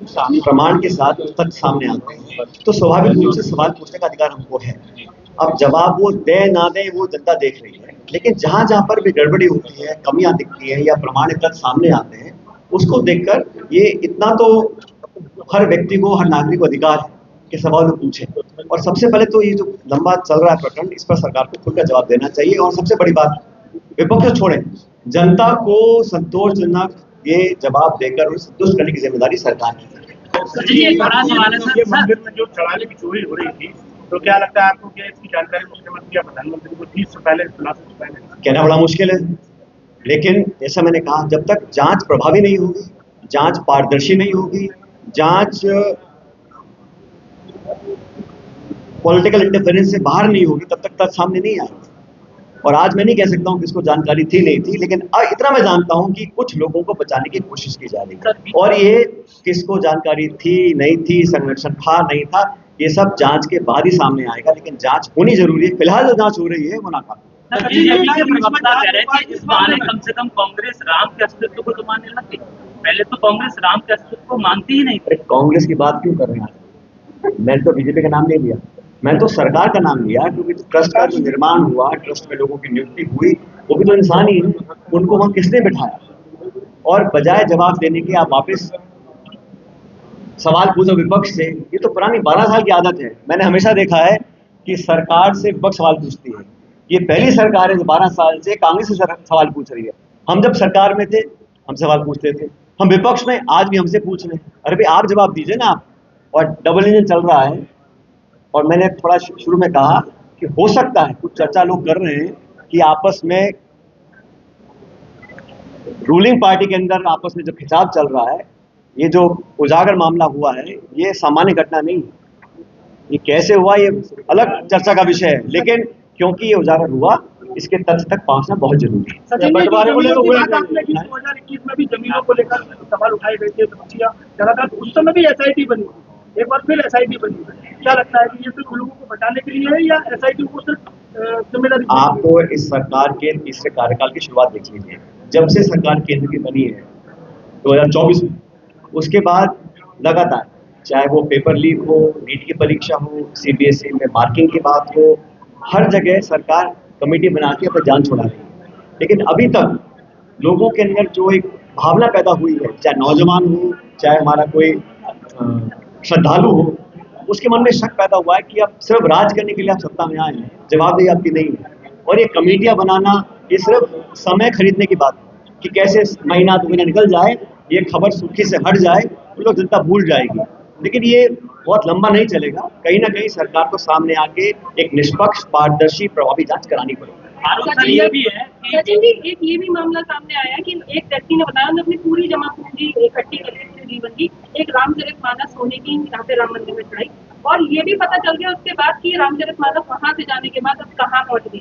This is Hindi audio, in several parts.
प्रमाण के साथ तथ्य सामने आते हैं तो स्वाभाविक रूप से सवाल पूछने का अधिकार हमको है। अब जवाब वो दे ना दे वो जनता देख रही है, लेकिन जहां जहां पर भी गड़बड़ी होती है, कमियां दिखती है या प्रमाणित तथ्य सामने आते हैं, उसको देखकर ये इतना तो हर व्यक्ति को, हर नागरिक को अधिकार है कि सवाल वो पूछे। और सबसे पहले तो ये जो लंबा चल रहा है प्रकरण, इस पर सरकार को खुलकर जवाब देना चाहिए। और सबसे बड़ी बात, विपक्ष छोड़ें, जनता को संतोषजनक ये जवाब देकर उन्हें संतुष्ट करने की जिम्मेदारी सरकार की है। एक बड़ा सवाल है सर, मंदिर में जो चढ़ाने की चोरी हो रही थी, तो क्या लगता है आपको कि इसकी जानकारी मुख्यमंत्री या प्रधानमंत्री को 30 से पहले, कहना बड़ा मुश्किल है, लेकिन जैसा मैंने कहा, जब तक जांच प्रभावी नहीं होगी, जांच पारदर्शी नहीं होगी, जांच पॉलिटिकल इंटरफेरेंस से बाहर नहीं होगी, तब तक तथ्य सामने नहीं आएगा। और आज मैं नहीं कह सकता हूँ कि इसको जानकारी थी नहीं थी, लेकिन इतना मैं जानता हूँ कि कुछ लोगों को बचाने की कोशिश की जा रही है। और ये किसको जानकारी थी नहीं थी, संरक्षण था नहीं था, ये सब जांच के बाद ही सामने आएगा। लेकिन जांच होनी जरूरी है। फिलहाल जो जांच हो रही है वो नाकाफी। बीजेपी के प्रवक्ता कह रहे हैं कि इस बार कम से कम कांग्रेस राम के अस्तित्व को तो मानने लगी। पहले तो कांग्रेस राम के अस्तित्व को मानती ही नहीं थी। कांग्रेस की बात क्यों कर रहे हैं? मैंने तो बीजेपी का नाम नहीं लिया, मैंने तो सरकार का नाम लिया, क्योंकि ट्रस्ट का जो निर्माण हुआ, ट्रस्ट में लोगों की नियुक्ति हुई, वो भी तो इंसान ही है। उनको वहां किसने बिठाया? और बजाय जवाब देने के आप वापस सवाल पूछो विपक्ष से। ये तो पुरानी 12 साल की आदत है। मैंने हमेशा देखा है कि सरकार से विपक्ष सवाल पूछती है। ये पहली सरकार है जो 12 साल से कांग्रेस से सवाल पूछ रही है। हम जब सरकार में थे हम सवाल पूछते थे, हम विपक्ष में, आज भी हमसे पूछ रहे हैं। अरे भाई आप जवाब दीजिए ना आप। और डबल इंजन चल रहा है। और मैंने थोड़ा शुरू में कहा कि हो सकता है कुछ चर्चा लोग कर रहे हैं कि आपस में रूलिंग पार्टी के अंदर आपस में जो खिंचाव चल रहा है, ये जो उजागर मामला हुआ है, ये सामान्य घटना नहीं। ये कैसे हुआ ये अलग चर्चा का विषय है, लेकिन क्योंकि ये उजागर हुआ, इसके तथ्य तक पहुंचना बहुत जरूरी है। बंटवारे को लेकर 2021 में भी जमीनों को लेकर सवाल उठाए गए थे, उस समय भी एसआईटी बनी, एक बार फिर एसआईटी बनी। क्या लगता है कि ये सिर्फ लोगों को बचाने के लिए है या एसआईटी को सिर्फ जिम्मेदारी? आपको इस सरकार के तीसरे कार्यकाल की शुरुआत देख लीजिए। जब से सरकार केंद्र की बनी है 2024 में, उसके बाद लगातार, चाहे वो पेपर लीक हो, नीट की परीक्षा हो, सीबीएसई में मार्किंग की बात हो, हर जगह सरकार कमेटी बना के अपनी जान छुड़ा रही है। लेकिन अभी तक लोगों के अंदर जो एक भावना पैदा हुई है, चाहे नौजवान हो, चाहे हमारा कोई श्रद्धालु हो, उसके मन में शक पैदा हुआ है कि अब सिर्फ राज करने के लिए आप सत्ता में आए हैं, जवाबदेही आपकी नहीं है। और ये कमेटियां बनाना, ये सिर्फ समय खरीदने की बात है कि कैसे महीना 2 महीना निकल जाए, ये खबर सुर्खी से हट जाए, तो लोग जनता भूल जाएगी। लेकिन ये बहुत लंबा नहीं चलेगा। कहीं ना कहीं सरकार को सामने आके एक निष्पक्ष, पारदर्शी, प्रभावी जांच करानी पड़ेगी। ये भी है सचिन जी, एक ये भी मामला सामने आया कि एक व्यक्ति ने बताया उन्होंने अपनी पूरी जमा पूंजी इकट्ठी करके जीवन की एक रामचरितमानस होने की यहाँ पे राम मंदिर में चढ़ाई। और ये भी पता चल गया उसके बाद कि रामचरितमानस वहां से जाने के बाद अब कहाँ पहुंच गई,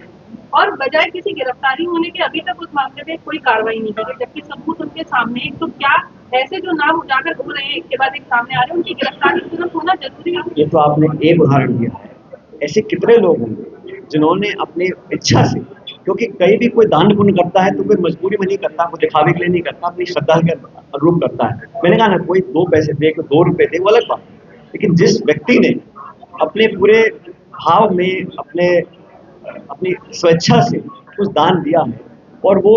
और बजाय किसी गिरफ्तारी होने के अभी तक उस मामले में कोई कार्रवाई नहीं की, जबकि सबूत उनके सामने। तो क्या ऐसे जो नाम उजागर हो रहे हैं एक के बाद एक सामने आ रहे हैं, उनकी गिरफ्तारी तुरंत होना जरूरी है? ये तो आपने एक उदाहरण दिया है। ऐसे कितने लोग होंगे जिन्होंने अपने इच्छा से, क्योंकि कहीं भी कोई दान पुण्य करता है तो कोई मजबूरी में नहीं करता, कोई दिखावे के लिए नहीं करता, अपनी श्रद्धा के अनुरूप करता है। मैंने कहा ना, कोई 2 पैसे दे, कोई 2 रुपए दे, वो अलग बात। लेकिन जिस व्यक्ति ने अपने पूरे भाव में, अपनी स्वेच्छा से कुछ दान दिया है और वो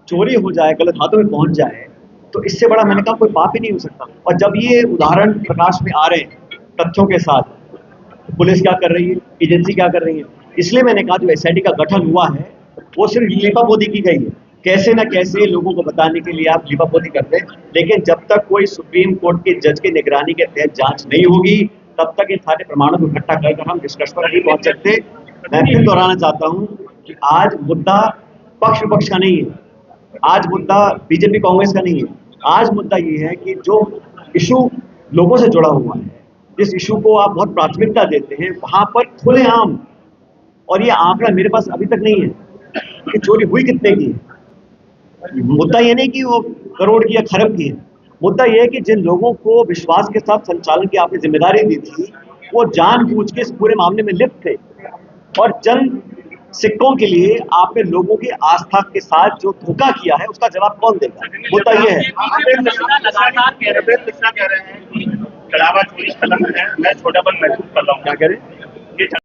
चोरी हो जाए, गलत हाथों में पहुंच जाए, तो इससे बड़ा मैंने कहा कोई पाप ही नहीं हो सकता। और जब ये उदाहरण प्रकाश में आ रहे हैं तथ्यों के साथ, तो पुलिस क्या कर रही है, एजेंसी क्या कर रही है, इसलिए मैंने कहा जो एसआईटी का गठन हुआ है वो सिर्फ लीपापोती की गई है। कैसे ना कैसे लोगों को बताने के लिए आप लीपापोती करते हैं, लेकिन जब तक कोई सुप्रीम कोर्ट के जज की निगरानी के तहत जांच नहीं होगी, तब तक इन सारे प्रमाणों को इकट्ठा कर हम निष्कर्ष पर नहीं पहुंच सकते। मैं फिर दोहराना चाहता हूं कि आज मुद्दा पक्ष विपक्ष का नहीं है, आज मुद्दा बीजेपी कांग्रेस का नहीं है। आज मुद्दा ये है कि जो इशू लोगों से जुड़ा हुआ है, जिस इशू को आप बहुत प्राथमिकता देते हैं, वहां पर खुलेआम, और ये आंकड़ा मेरे पास अभी तक नहीं है कि चोरी हुई कितने की है। मुद्दा ये नहीं कि वो करोड़ की या खरब की है, मुद्दा ये है कि जिन लोगों को विश्वास के साथ संचालन की आपने जिम्मेदारी दी थी, वो जानबूझ के इस पूरे मामले में लिप्त थे और जन सिक्कों के लिए आपने लोगों की आस्था के साथ जो धोखा किया है उसका जवाब कौन देगा? मुद्दा ये है। रफेल मिश्रा कह रहे हैं कि चढ़ावा चोरी कलंक है, मैं छोटापन महसूस कर रहा हूँ। क्या करें? ये